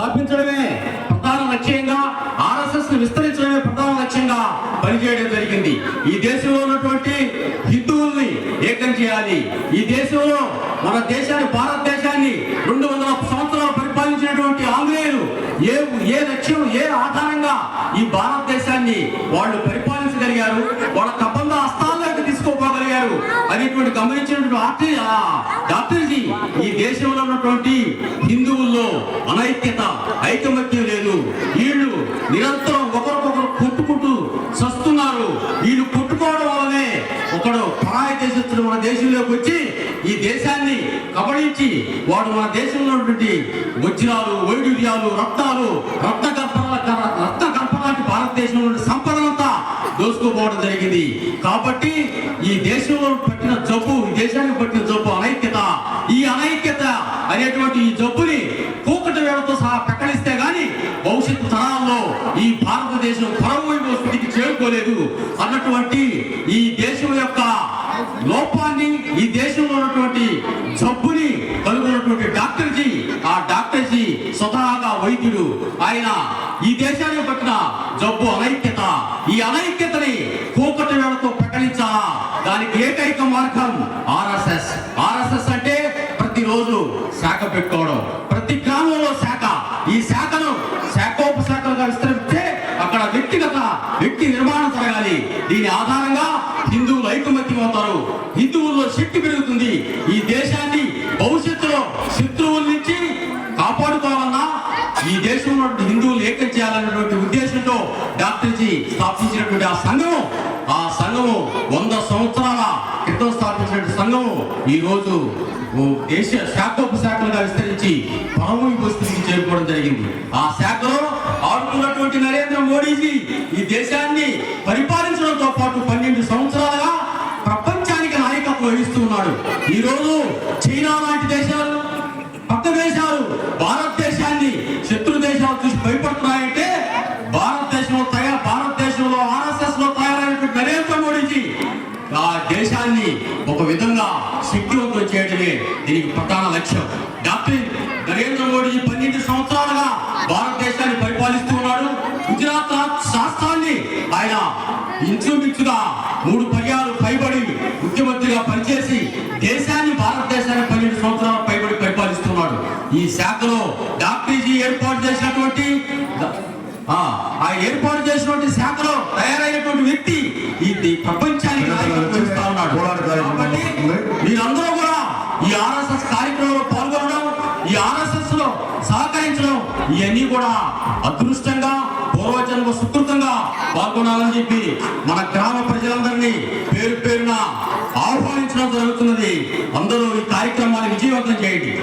స్థాపించడమే ప్రధాన లక్ష్యంగా, ఆర్ఎస్ఎస్ ను విస్తరించడమే ప్రధాన లక్ష్యంగా పనిచేయడం జరిగింది. ఈ దేశంలో ఉన్నటువంటి హిందువుల్ని ఏకం చేయాలి. ఈ దేశంలో మన దేశాన్ని, భారతదేశాన్ని 200 సంవత్సరాలు పరిపాలించినటువంటి ఆంగ్లేయులు ఏ లక్ష్యం, ఏ ఆధారంగా ఈ భారతదేశాన్ని వాళ్ళు పరిపాలించగలిగారు, వాళ్ళ కబంధ హస్తాల్లోకి తీసుకోగలిగారు అనేటువంటి గమనించినటువంటి డాక్టర్జీ ఈ దేశంలో ఉన్నటువంటి హిందువుల్లో అనైక్యత, ఐకమత్యం లేదు. వీళ్ళు నిరంతరం ఒకరికొకరు కొట్టుకుంటూ చస్తున్నారు. వీళ్ళు కొట్టుకోవడం వల్లనే ఒకడు పరాయి దేశస్తుడు మన దేశంలోకి వచ్చి ఈ దేశాన్ని కబళించి వాడు మన దేశంలో ఉన్నటువంటి వజ్రాలు, వైడూర్యాలు, రత్నాలు, రత్న కల్పనాటి భారతదేశంలో సంపదనంతా దోసుకోపోవడం జరిగింది. కాబట్టి ఈ దేశంలో పట్టిన జబ్బు, ఈ దేశానికి పట్టిన జబ్బు అనైక్యత. ఈ అనైక్యత అనేటువంటి ఈ జబ్బుని కూకటి వేళతో సహా ప్రకటిస్తే గాని భవిష్యత్తు తరాల్లో ఈ భారతదేశం పరమోయిన స్థితికి చేరుకోలేదు అన్నటువంటి ఈ దేశం యొక్క లోపాన్ని, ఈ దేశంలో ఉన్నటువంటి జబ్బుని కనుగొన్నటువంటి డాక్టర్జీ, ఆ డాక్టర్జీ స్వతహాగా వైద్యుడు. ఆయన ఈ దేశానికి పట్టిన జబ్బు అనైక్యత. ఈ అనైక్యతని కూకటి వేళతో ప్రకటించాలా? దానికి ఏకైక మార్గం ఆర్ఎస్ఎస్. ఆర్ఎస్ఎస్ అంటే ప్రతిరోజు శాఖ పెట్టుకోవడం, ప్రతి గ్రామంలో శాఖ. ఈ శాఖను శాఖోపశాఖలుగా విస్తరిస్తే అక్కడ వ్యక్తి నిర్మాణం జరగాలి. దీని ఆధారంగా హిందువులు ఐకమత్యం అవుతారు, హిందువుల్లో శక్తి పెరుగుతుంది. ఈ దేశాన్ని భవిష్యత్తులో శత్రువుల నుంచి కాపాడుకోవాలన్నా ఈ దేశంలో హిందువులు ఏకం చేయాలన్నటువంటి ఉద్దేశంతో డాక్టర్జీ స్థాపించినటువంటి ఆ సంఘము 100 సంవత్సరాల క్రితం స్థాపించినటువంటి సంఘము ఈ రోజు దేశ శాఖోపశాఖలుగా విస్తరించి పరమోన్నత స్థితికి చేరుకోవడం జరిగింది. ఆ శాఖలో ఆడుతున్నటువంటి నరేంద్ర మోడీజీ ఈ దేశాన్ని పరిపాలించడంతో పాటు 12 సంవత్సరాలుగా ప్రపంచానికి నాయకత్వం వహిస్తున్నాడు. ఈ రోజు చైనా లాంటి దేశాలు, పక్క దేశాలు భారతదేశాన్ని శత్రు దేశాలు చూసి భయపడుతున్నాయంటే భారతదేశంలో ఆర్ఎస్ఎస్ లో తయారైనటువంటి నరేంద్ర మోడీజీ ఆ దేశాన్ని ఒక విధంగా శక్తివంతం చేయడమే దీనికి ప్రధాన లక్ష్యం. డాక్టర్ నరేంద్ర మోడీ 12 సంవత్సరాలుగా భారతదేశాన్ని పరిపాలిస్తూ ఉన్నాడు. గుజరాత్ రాష్ట్రాన్ని ఆయన ఇంచుమించుగా 3 పర్యాలు పైబడి ముఖ్యమంత్రిగా పనిచేసి దేశాన్ని, భారతదేశాన్ని 12 సంవత్సరాల పైబడి పరిపాలిస్తున్నాడు. ఈ శాఖలో డాక్టర్జీ ఏర్పాటు చేసినటువంటి శాఖలో తయారైనటువంటి వ్యక్తి ఈ ప్రపంచానికి నాయకత్వం ఉన్నాడు. కాబట్టి మీరందరూ కూడా ఈ ఆర్ఎస్ఎస్ కార్యక్రమంలో పాల్గొనడం, ఈ ఆర్ఎస్ఎస్ లో సహకరించడం ఇవన్నీ కూడా అదృష్టంగా, పూర్వజన్మ సుకృతంగా పాల్గొనాలని చెప్పి మన గ్రామ ప్రజలందరినీ పేరు పేరున ఆహ్వానించడం జరుగుతున్నది. అందరూ ఈ కార్యక్రమాన్ని విజయవంతం చేయండి.